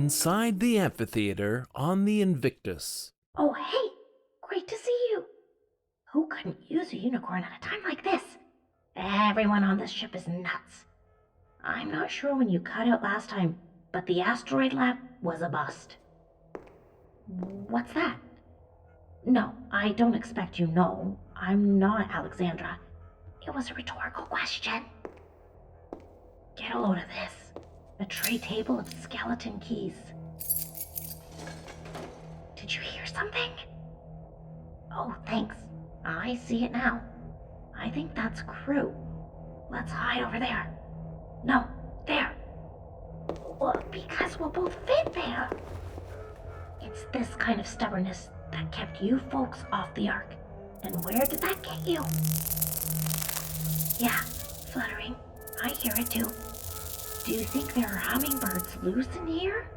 inside the amphitheater on the Invictus. Oh, hey! Great to see you! Who couldn't use a unicorn at a time like this? Everyone on this ship is nuts. I'm not sure when you cut out last time, but the asteroid lab was a bust. What's that? No, I don't expect you know. I'm not Alexandra. It was a rhetorical question. Get a load of this. A tray table of skeleton keys. Did you hear something? Oh, thanks. I see it now. I think that's crew. Let's hide over there. No, there. Well, because we'll both fit there. It's this kind of stubbornness that kept you folks off the Ark. And where did that get you? Yeah, fluttering. I hear it too. Do you think there are hummingbirds loose in here?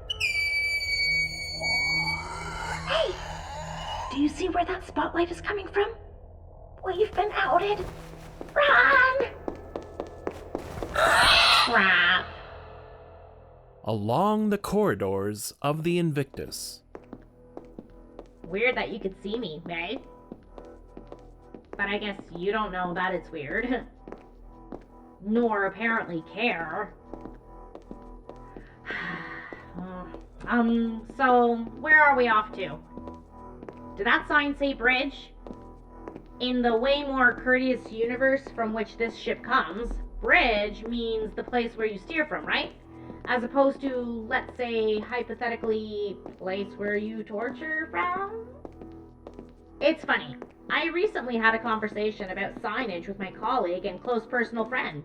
Hey! Do you see where that spotlight is coming from? We've been outed. Run! Crap. Along the corridors of the Invictus. Weird that you could see me, eh? But I guess you don't know that it's weird. Nor apparently care. So where are we off to? Did that sign say bridge? In the way more courteous universe from which this ship comes, bridge means the place where you steer from, right? As opposed to, let's say, hypothetically, place where you torture from? It's funny. I recently had a conversation about signage with my colleague and close personal friend.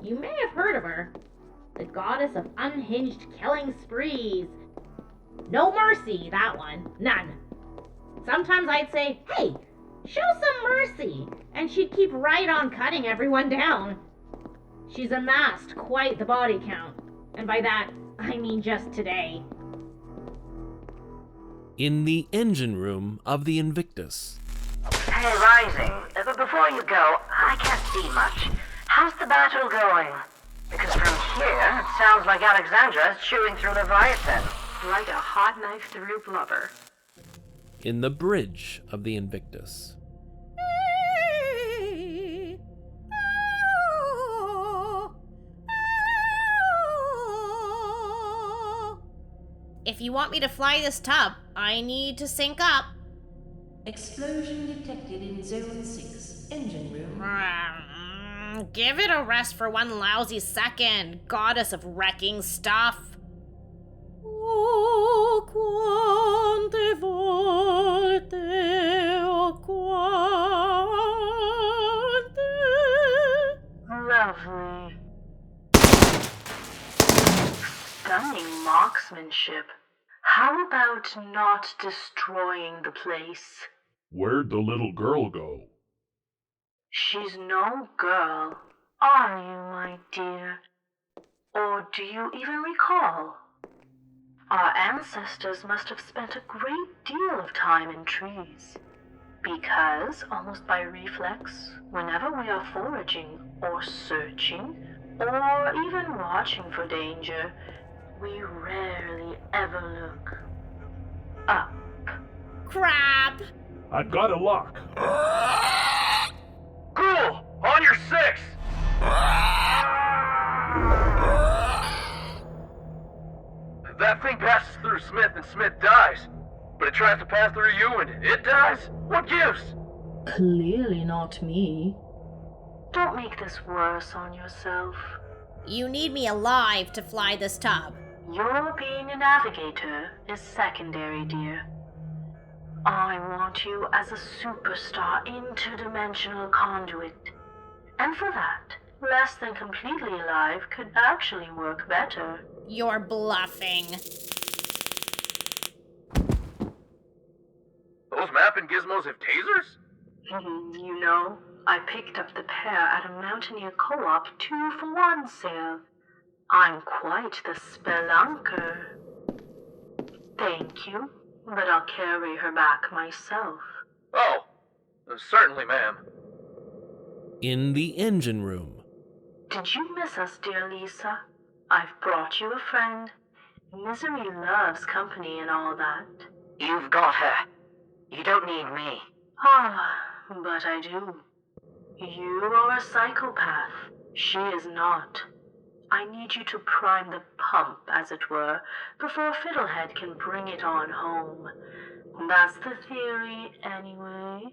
You may have heard of her. The goddess of unhinged killing sprees. No mercy, that one. None. Sometimes I'd say, hey, show some mercy, and she'd keep right on cutting everyone down. She's amassed quite the body count, and by that, I mean just today. In the engine room of the Invictus. Hey, Rising, but before you go, I can't see much. How's the battle going? Because from here, it sounds like Alexandra is chewing through Leviathan. Like a hot knife through blubber. In the bridge of the Invictus. If you want me to fly this tub, I need to sync up. Explosion detected in Zone 6, engine room. Give it a rest for one lousy second, goddess of wrecking stuff. Oh, quante volte, oh, quante. Lovely. Stunning marksmanship. How about not destroying the place? Where'd the little girl go? She's no girl, are you, my dear? Or do you even recall? Our ancestors must have spent a great deal of time in trees. Because, almost by reflex, whenever we are foraging or searching, or even watching for danger, we rarely ever look up. Crap! I've got a lock. Cool! On your 6! That thing passes through Smith and Smith dies. But it tries to pass through you and it dies? What gives? Clearly not me. Don't make this worse on yourself. You need me alive to fly this tub. Your being a navigator is secondary, dear. I want you as a superstar interdimensional conduit. And for that, less than completely alive could actually work better. You're bluffing. Those mapping gizmos have tasers? You know, I picked up the pair at a Mountaineer Co-op 2-for-1 sale. I'm quite the spelunker. Thank you, but I'll carry her back myself. Oh, certainly, ma'am. In the engine room. Did you miss us, dear Lisa? I've brought you a friend. Misery loves company and all that. You've got her. You don't need me. Ah, but I do. You are a psychopath. She is not. I need you to prime the pump, as it were, before Fiddlehead can bring it on home. That's the theory, anyway.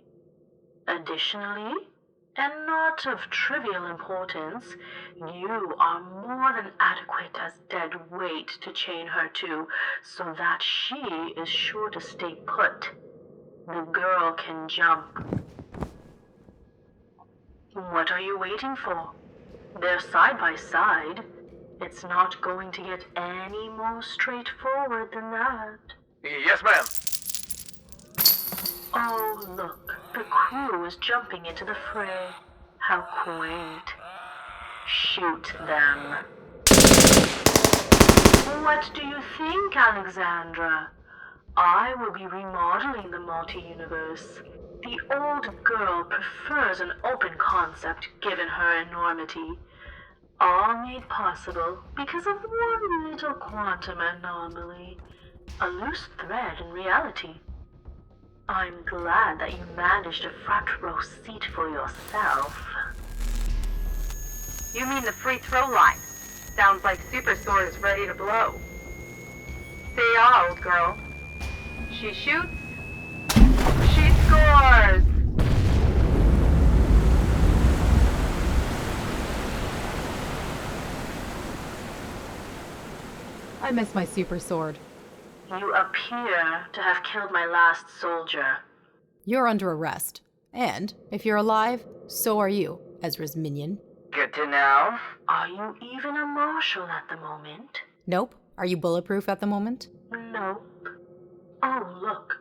Additionally, and not of trivial importance, you are more than adequate as dead weight to chain her to, so that she is sure to stay put. The girl can jump. What are you waiting for? They're side by side. It's not going to get any more straightforward than that. Yes, ma'am. Oh, look. The crew is jumping into the fray. How quaint. Shoot them. What do you think, Alexandra? I will be remodeling the multi-universe. The old girl prefers an open concept given her enormity. All made possible because of one little quantum anomaly. A loose thread in reality. I'm glad that you managed a front row seat for yourself. You mean the free throw line? Sounds like Super Sword is ready to blow. Say yeah, old girl. She shoots. She scores! I miss my super sword. You appear to have killed my last soldier. You're under arrest. And, if you're alive, so are you, Ezra's minion. Good to know. Are you even a marshal at the moment? Nope. Are you bulletproof at the moment? Nope. Oh, look.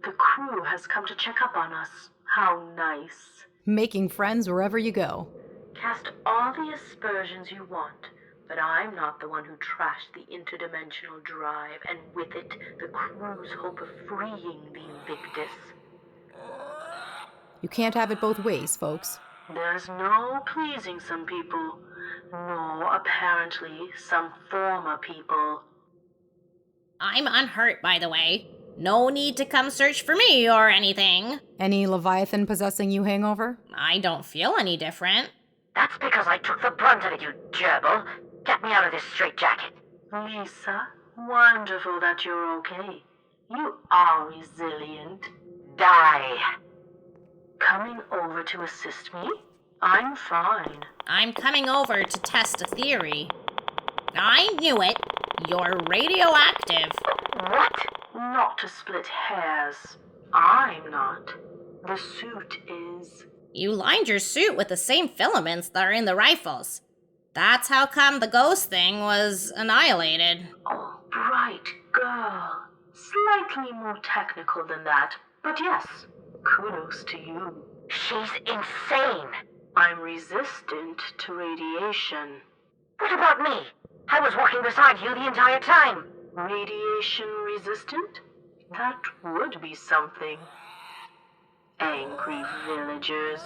The crew has come to check up on us. How nice. Making friends wherever you go. Cast all the aspersions you want, but I'm not the one who trashed the interdimensional drive, and with it, the crew's hope of freeing the Invictus. You can't have it both ways, folks. There's no pleasing some people, nor apparently some former people. I'm unhurt, by the way. No need to come search for me or anything. Any Leviathan possessing you hangover? I don't feel any different. That's because I took the brunt of it, you gerbil. Get me out of this straitjacket. Lisa, wonderful that you're okay. You are resilient. Die. Coming over to assist me? I'm fine. I'm coming over to test a theory. I knew it. You're radioactive. What? Not to split hairs. I'm not. The suit is. You lined your suit with the same filaments that are in the rifles. That's how come the ghost thing was annihilated. Oh, bright girl. Slightly more technical than that, but yes, kudos to you. She's insane. I'm resistant to radiation. What about me? I was walking beside you the entire time. Radiation resistant? That would be something. Angry villagers.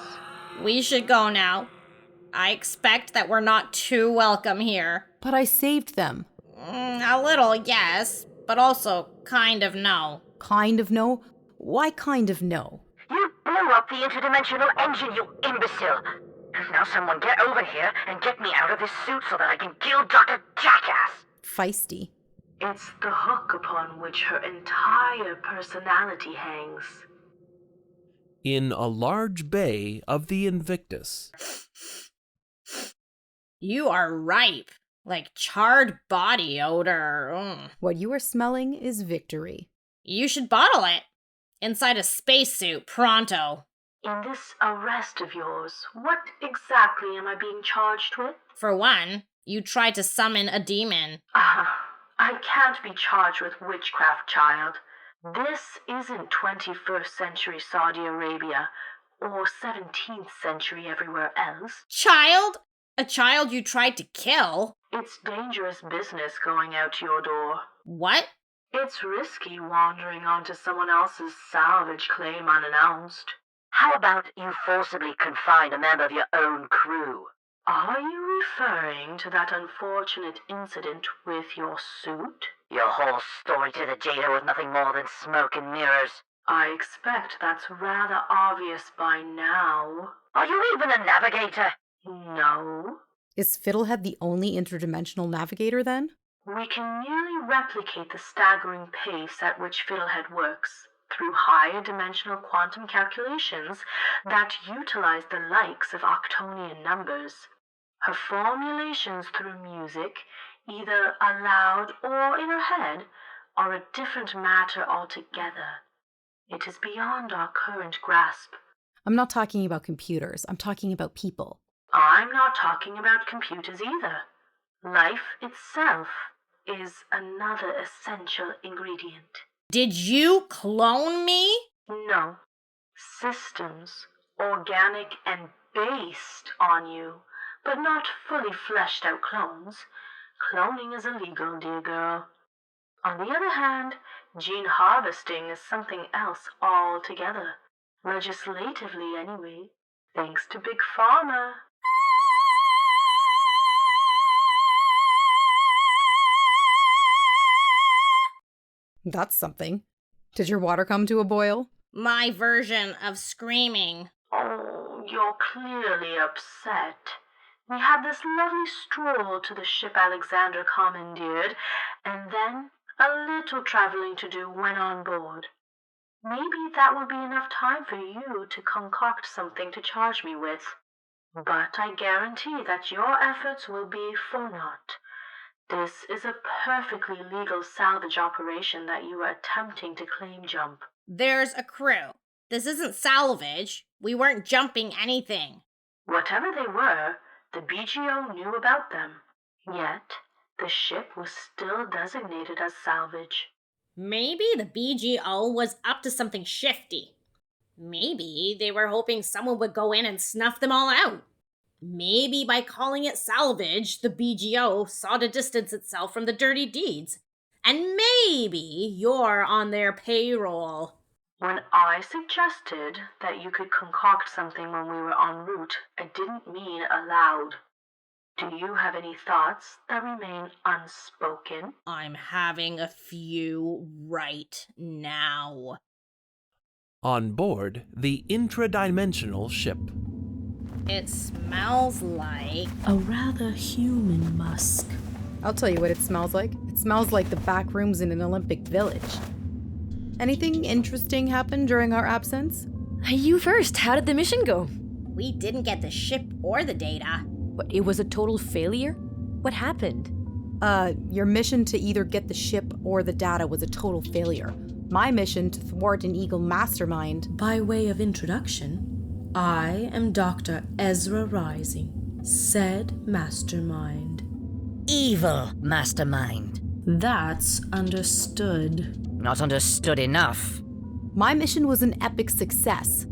We should go now. I expect that we're not too welcome here. But I saved them. A little, yes, but also kind of no. Kind of no? Why kind of no? You blew up the interdimensional engine, you imbecile! Now someone get over here and get me out of this suit so that I can kill Dr. Jackass! Feisty. It's the hook upon which her entire personality hangs. In a large bay of the Invictus. You are ripe, like charred body odor. What you are smelling is victory. You should bottle it. Inside a spacesuit, pronto. In this arrest of yours, what exactly am I being charged with? For one, you tried to summon a demon. I can't be charged with witchcraft, child. This isn't 21st century Saudi Arabia, or 17th century everywhere else. Child? A child you tried to kill? It's dangerous business going out to your door. What? It's risky wandering onto someone else's salvage claim unannounced. How about you forcibly confine a member of your own crew? Are you referring to that unfortunate incident with your suit? Your whole story to the data was nothing more than smoke and mirrors. I expect that's rather obvious by now. Are you even a navigator? No. Is Fiddlehead the only interdimensional navigator then? We can merely replicate the staggering pace at which Fiddlehead works through higher dimensional quantum calculations that utilize the likes of octonian numbers. Her formulations through music, either aloud or in her head, are a different matter altogether. It is beyond our current grasp. I'm not talking about computers. I'm talking about people. I'm not talking about computers either. Life itself is another essential ingredient. Did you clone me? No. Systems, organic and based on you, but not fully fleshed out clones. Cloning is illegal, dear girl. On the other hand, gene harvesting is something else altogether. Legislatively, anyway. Thanks to Big Pharma. That's something. Did your water come to a boil? My version of screaming. Oh, you're clearly upset. We had this lovely stroll to the ship Alexandra commandeered, and then a little traveling to do when on board. Maybe that will be enough time for you to concoct something to charge me with. But I guarantee that your efforts will be for naught. This is a perfectly legal salvage operation that you are attempting to claim jump. There's a crew. This isn't salvage. We weren't jumping anything. Whatever they were, the BGO knew about them. Yet, the ship was still designated as salvage. Maybe the BGO was up to something shifty. Maybe they were hoping someone would go in and snuff them all out. Maybe by calling it salvage, the BGO sought to distance itself from the dirty deeds. And maybe you're on their payroll. When I suggested that you could concoct something when we were en route, I didn't mean aloud. Do you have any thoughts that remain unspoken? I'm having a few right now. On board the intradimensional ship. It smells like a rather human musk. I'll tell you what it smells like. It smells like the back rooms in an Olympic village. Anything interesting happen during our absence? You first. How did the mission go? We didn't get the ship or the data. But it was a total failure? What happened? Your mission to either get the ship or the data was a total failure. My mission to thwart an evil mastermind. By way of introduction, I am Dr. Ezra Rising, said mastermind. Evil mastermind. That's understood. Not understood enough. My mission was an epic success.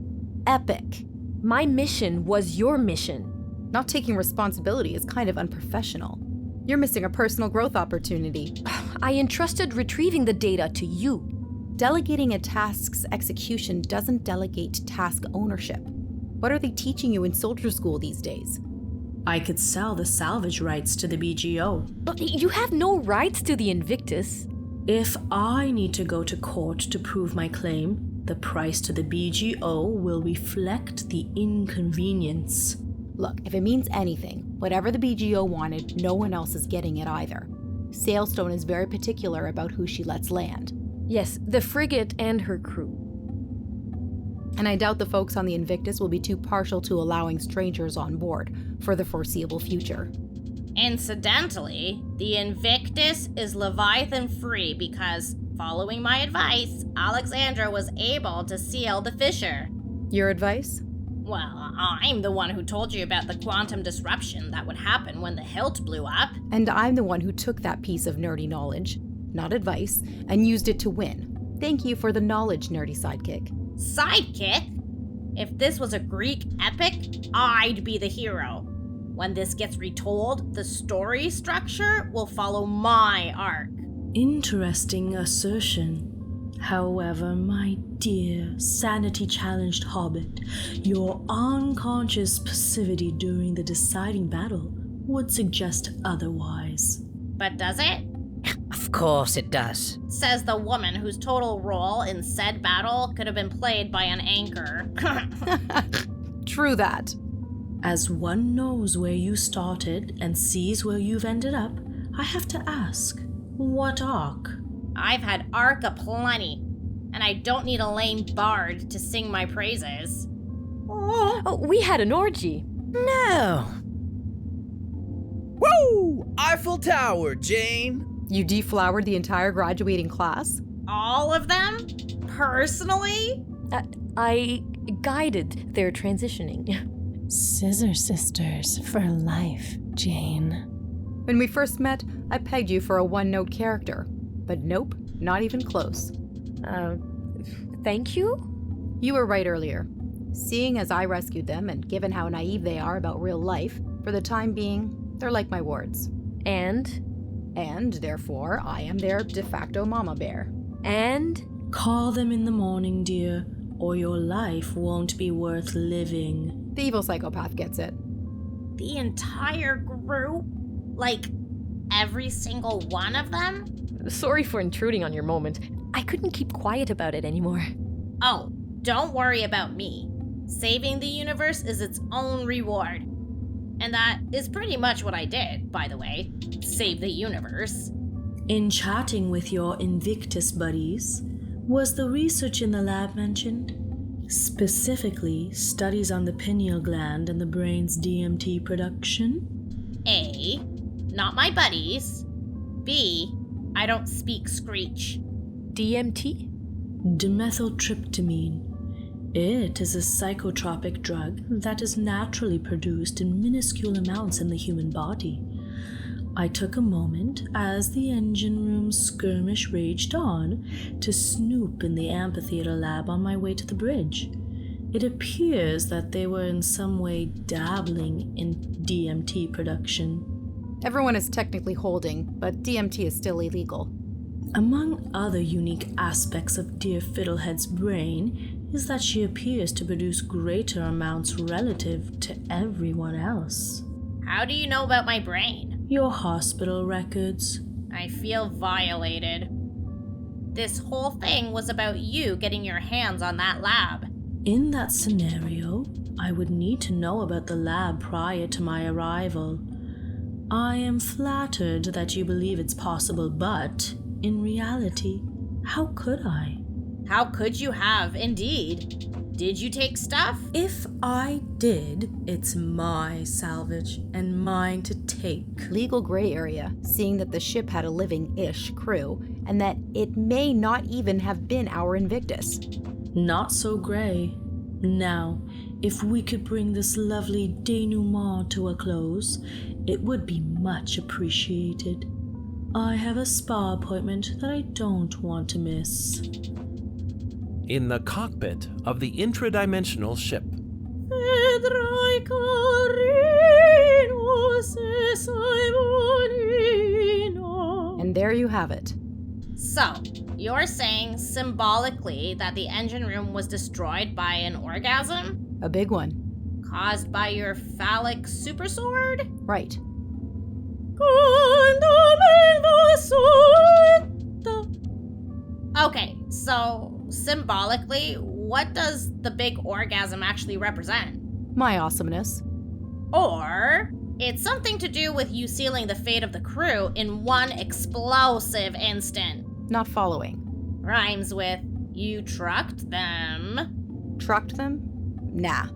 Epic. My mission was your mission. Not taking responsibility is kind of unprofessional. You're missing a personal growth opportunity. I entrusted retrieving the data to you. Delegating a task's execution doesn't delegate task ownership. What are they teaching you in soldier school these days? I could sell the salvage rights to the BGO. But you have no rights to the Invictus. If I need to go to court to prove my claim, the price to the BGO will reflect the inconvenience. Look, if it means anything, whatever the BGO wanted, no one else is getting it either. Sailstone is very particular about who she lets land. Yes, the frigate and her crew. And I doubt the folks on the Invictus will be too partial to allowing strangers on board for the foreseeable future. Incidentally, the Invictus is Leviathan-free because, following my advice, Alexandra was able to seal the fissure. Your advice? Well, I'm the one who told you about the quantum disruption that would happen when the hilt blew up. And I'm the one who took that piece of nerdy knowledge, not advice, and used it to win. Thank you for the knowledge, nerdy sidekick. Sidekick? If this was a Greek epic, I'd be the hero. When this gets retold, the story structure will follow my arc. Interesting assertion. However, my dear sanity-challenged hobbit, your unconscious passivity during the deciding battle would suggest otherwise. But does it? Of Of course it does. Says the woman whose total role in said battle could have been played by an anchor. True that. As one knows where you started and sees where you've ended up, I have to ask, what arc? I've had arc aplenty, and I don't need a lame bard to sing my praises. Oh, we had an orgy. No. Woo! Eiffel Tower, Jane! You deflowered the entire graduating class? All of them? Personally? I guided their transitioning. Scissor Sisters for life, Jane. When we first met, I pegged you for a one-note character. But nope, not even close. Thank you? You were right earlier. Seeing as I rescued them, and given how naive they are about real life, for the time being, they're like my wards. And, therefore, I am their de facto mama bear. And? Call them in the morning, dear, or your life won't be worth living. The evil psychopath gets it. The entire group? Like, every single one of them? Sorry for intruding on your moment. I couldn't keep quiet about it anymore. Oh, don't worry about me. Saving the universe is its own reward. And that is pretty much what I did, by the way. Save the universe. In chatting with your Invictus buddies, was the research in the lab mentioned? Specifically, studies on the pineal gland and the brain's DMT production? A, not my buddies. B, I don't speak Screech. DMT? Dimethyltryptamine. It is a psychotropic drug that is naturally produced in minuscule amounts in the human body. I took a moment, as the engine room skirmish raged on, to snoop in the amphitheater lab on my way to the bridge. It appears that they were in some way dabbling in DMT production. Everyone is technically holding, but DMT is still illegal. Among other unique aspects of dear Fiddlehead's brain is that she appears to produce greater amounts relative to everyone else. How do you know about my brain? Your hospital records. I feel violated. This whole thing was about you getting your hands on that lab. In that scenario, I would need to know about the lab prior to my arrival. I am flattered that you believe it's possible, but in reality, how could I? How could you have, indeed? Did you take stuff? If I did, it's my salvage and mine to take. Legal gray area, seeing that the ship had a living-ish crew, and that it may not even have been our Invictus. Not so gray. Now, if we could bring this lovely denouement to a close, it would be much appreciated. I have a spa appointment that I don't want to miss. In the cockpit of the intradimensional ship. And there you have it. So, you're saying symbolically that the engine room was destroyed by an orgasm? A big one. Caused by your phallic super sword? Right. Okay, so symbolically, what does the big orgasm actually represent? My awesomeness. Or it's something to do with you sealing the fate of the crew in one explosive instant. Not following. Rhymes with you trucked them. Trucked them? Nah.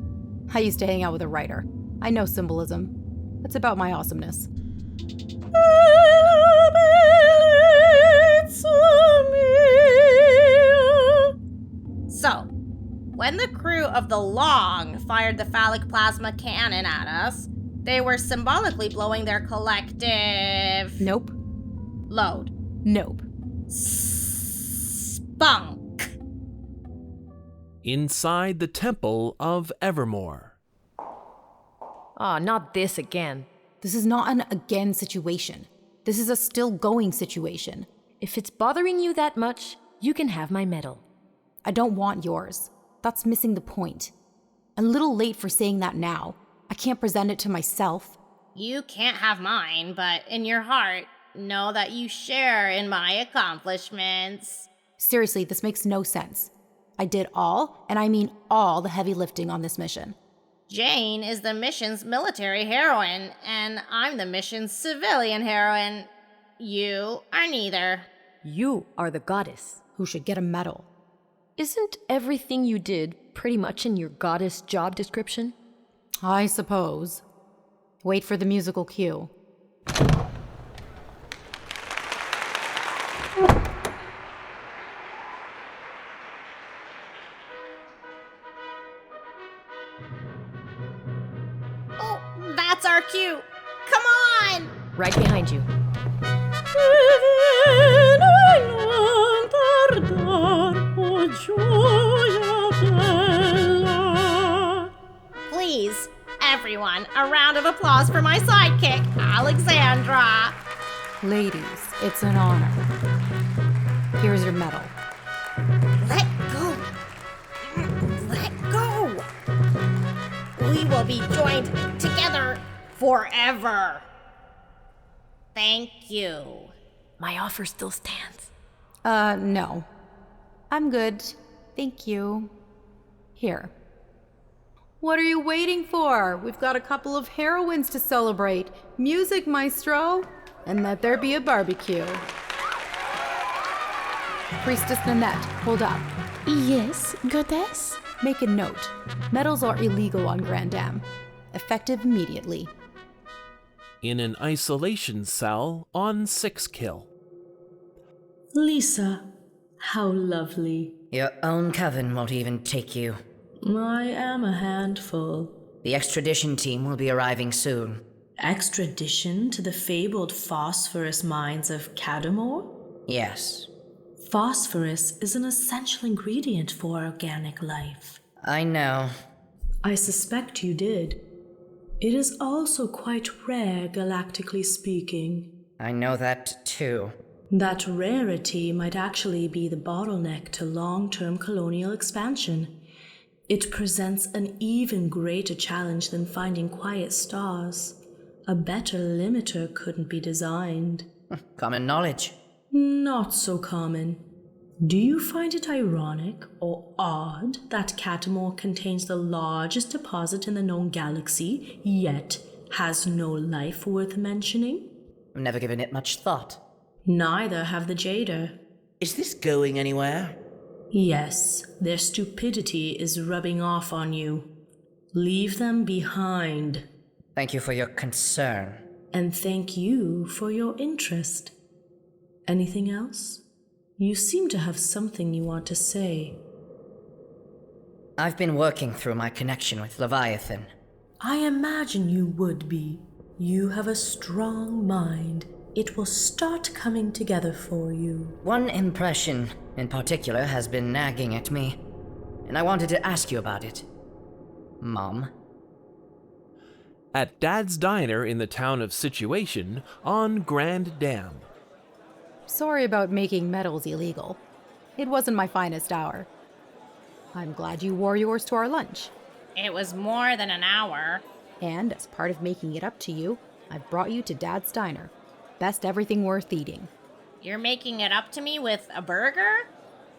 I used to hang out with a writer. I know symbolism. It's about my awesomeness. So, when the crew of the Long fired the phallic plasma cannon at us, they were symbolically blowing their collective... Nope. Load. Nope. Spunk. Inside the Temple of Evermore. Ah, not this again. This is not an again situation. This is a still going situation. If it's bothering you that much, you can have my medal. I don't want yours. That's missing the point. A little late for saying that now. I can't present it to myself. You can't have mine, but in your heart, know that you share in my accomplishments. Seriously, this makes no sense. I did all, and I mean all, the heavy lifting on this mission. Jane is the mission's military heroine, and I'm the mission's civilian heroine. You are neither. You are the goddess. Who should get a medal. Isn't everything you did pretty much in your goddess job description? I suppose. Wait for the musical cue. Oh, that's our cue. Come on! Right behind you. Please, everyone, a round of applause for my sidekick, Alexandra. Ladies, it's an honor. Here's your medal. Let go. Let go. We will be joined together forever. Thank you. My offer still stands. No. I'm good. Thank you. Here. What are you waiting for? We've got a couple of heroines to celebrate. Music, maestro. And let there be a barbecue. Priestess Nanette, hold up. Yes, goddess? Make a note. Medals are illegal on Grand Dam. Effective immediately. In an isolation cell on 6 Kill. Lisa, how lovely. Your own coven won't even take you. I am a handful. The extradition team will be arriving soon. Extradition to the fabled phosphorus mines of Cadamore? Yes. Phosphorus is an essential ingredient for organic life. I know. I suspect you did. It is also quite rare, galactically speaking. I know that too. That rarity might actually be the bottleneck to long-term colonial expansion. It presents an even greater challenge than finding quiet stars. A better limiter couldn't be designed. Common knowledge. Not so common. Do you find it ironic or odd that Cadamore contains the largest deposit in the known galaxy, yet has no life worth mentioning? I've never given it much thought. Neither have the Jader. Is this going anywhere? Yes, their stupidity is rubbing off on you. Leave them behind. Thank you for your concern. And thank you for your interest. Anything else? You seem to have something you want to say. I've been working through my connection with Leviathan. I imagine you would be. You have a strong mind. It will start coming together for you. One impression in particular has been nagging at me, and I wanted to ask you about it. Mom? At Dad's Diner in the town of Situation on Grand Dam. Sorry about making medals illegal. It wasn't my finest hour. I'm glad you wore yours to our lunch. It was more than an hour. And as part of making it up to you, I've brought you to Dad's Diner. Best everything worth eating. You're making it up to me with a burger?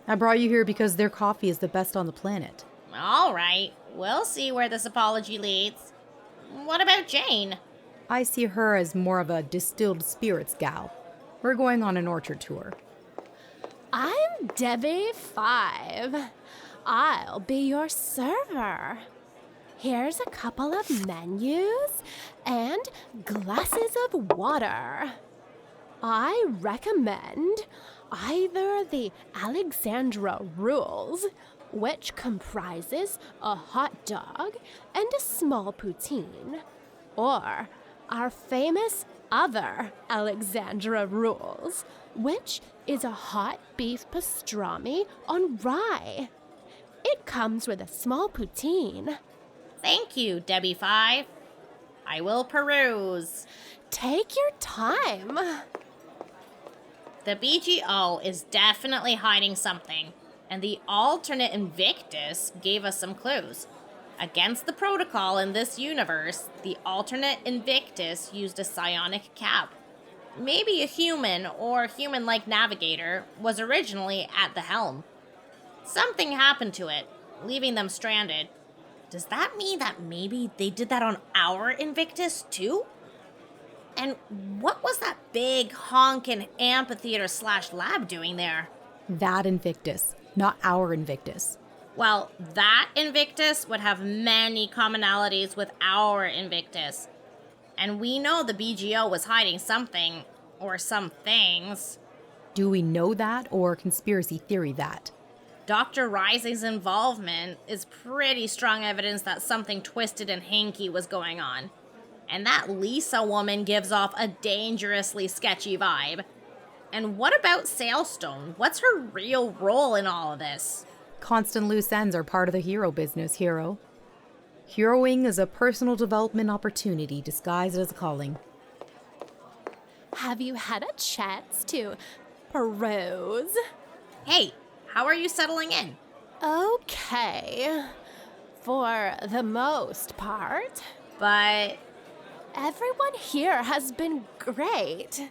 I brought you here because their coffee is the best on the planet. All right, we'll see where this apology leads. What about Jane? I see her as more of a distilled spirits gal. We're going on an orchard tour. I'm Debbie 5. I'll be your server. Here's a couple of menus and glasses of water. I recommend either the Alexandra rules, which comprises a hot dog and a small poutine, or our famous other Alexandra rules, which is a hot beef pastrami on rye. It comes with a small poutine. Thank you, Debbie 5. I will peruse. Take your time. The BGO is definitely hiding something, and the alternate Invictus gave us some clues. Against the protocol in this universe, the alternate Invictus used a psionic cap. Maybe a human or human-like navigator was originally at the helm. Something happened to it, leaving them stranded. Does that mean that maybe they did that on our Invictus too? And what was that big honkin' amphitheater/lab doing there? That Invictus, not our Invictus. Well, that Invictus would have many commonalities with our Invictus. And we know the BGO was hiding something, or some things. Do we know that, or conspiracy theory that? Dr. Rising's involvement is pretty strong evidence that something twisted and hanky was going on. And that Lisa woman gives off a dangerously sketchy vibe. And what about Sailstone? What's her real role in all of this? Constant loose ends are part of the hero business, hero. Heroing is a personal development opportunity disguised as a calling. Have you had a chance to peruse? Hey, how are you settling in? Okay. For the most part. But everyone here has been great.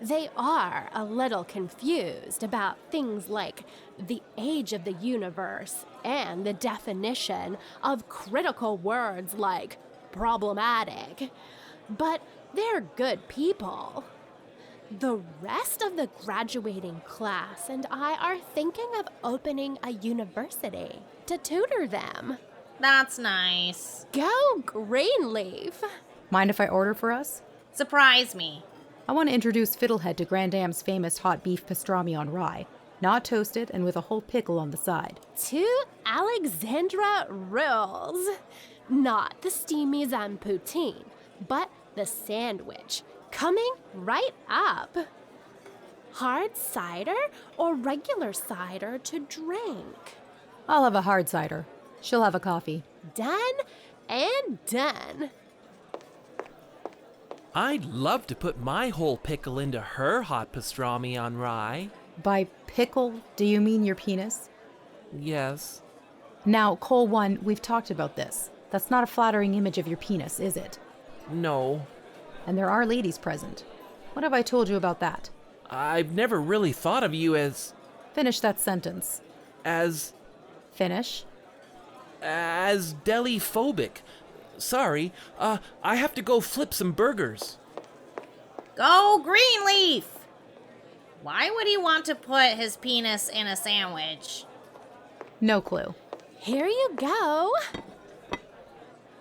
They are a little confused about things like the age of the universe and the definition of critical words like problematic. But they're good people. The rest of the graduating class and I are thinking of opening a university to tutor them. That's nice. Go Greenleaf! Mind if I order for us? Surprise me. I want to introduce Fiddlehead to Grand Am's famous hot beef pastrami on rye. Not toasted and with a whole pickle on the side. To Alexandra rules. Not the steamy zampoutine, but the sandwich. Coming right up. Hard cider or regular cider to drink? I'll have a hard cider. She'll have a coffee. Done and done. I'd love to put my whole pickle into her hot pastrami on rye. By pickle, do you mean your penis? Yes. Now, Cole 1, we've talked about this. That's not a flattering image of your penis, is it? No. And there are ladies present. What have I told you about that? I've never really thought of you as... Finish that sentence. As... Finish. As deli-phobic. Sorry, I have to go flip some burgers. Go Greenleaf! Why would he want to put his penis in a sandwich? No clue. Here you go.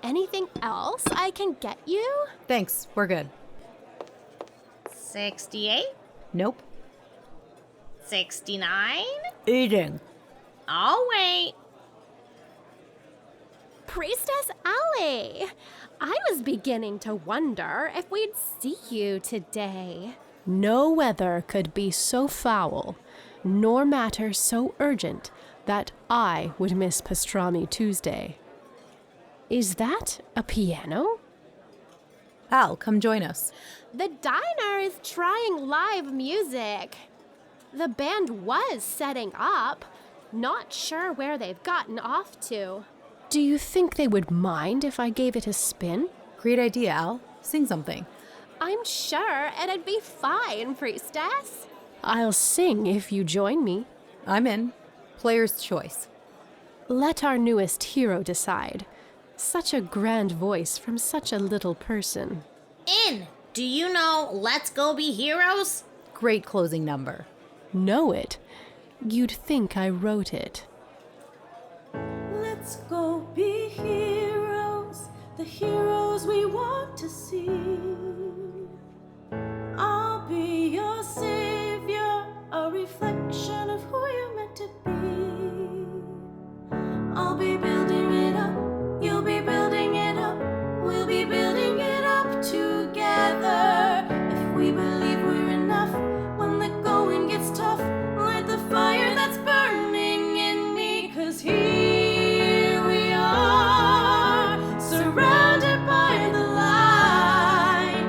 Anything else I can get you? Thanks, we're good. 68? Nope. 69? Eating. I'll wait. Priestess Allie, I was beginning to wonder if we'd see you today. No weather could be so foul, nor matter so urgent, that I would miss Pastrami Tuesday. Is that a piano? Al, come join us. The diner is trying live music. The band was setting up. Not sure where they've gotten off to. Do you think they would mind if I gave it a spin? Great idea, Al. Sing something. I'm sure it'd be fine, Priestess. I'll sing if you join me. I'm in. Player's choice. Let our newest hero decide. Such a grand voice from such a little person. In! Do you know Let's Go Be Heroes? Great closing number. Know it? You'd think I wrote it. Let's go be heroes, the heroes we want to see. I'll be your savior, a reflection of who you're meant to be. I'll be building it up, you'll be building it up, we'll be building it up together. If we believe we're enough, when the going gets tough, light the fire that's burning in me, 'cause here we are, surrounded by the light.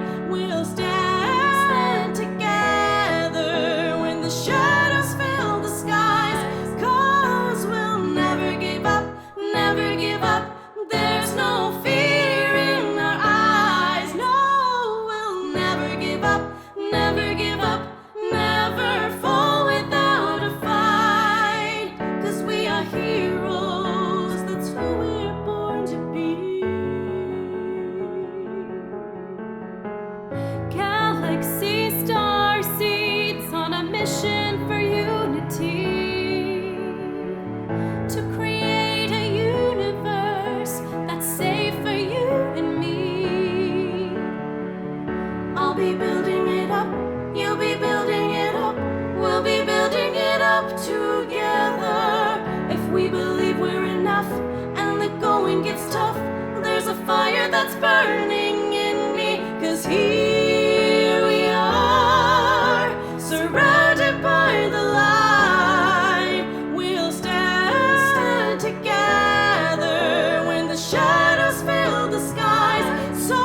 I'll be building it up, you'll be building it up, we'll be building it up together. If we believe we're enough and the going gets tough, there's a fire that's burning in me. 'Cause here we are, surrounded by the light. We'll stand together when the shadows fill the skies. So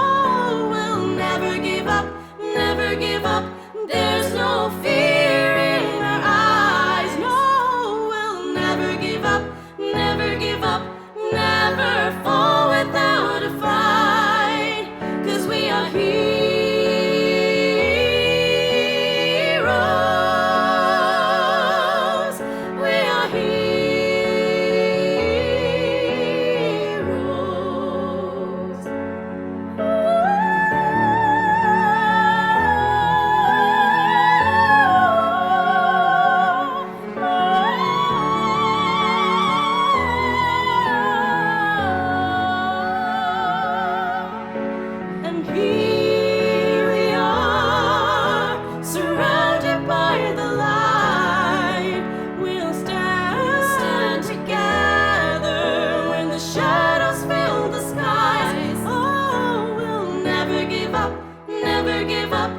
we'll never give up, never give up. There's no fear in our eyes. No, we'll never give up, never give up, never fall without a fight. 'Cause we are heroes. We are heroes. And here we are, surrounded by the light. We'll stand together when the shadows fill the skies. Oh, we'll never give up, never give up.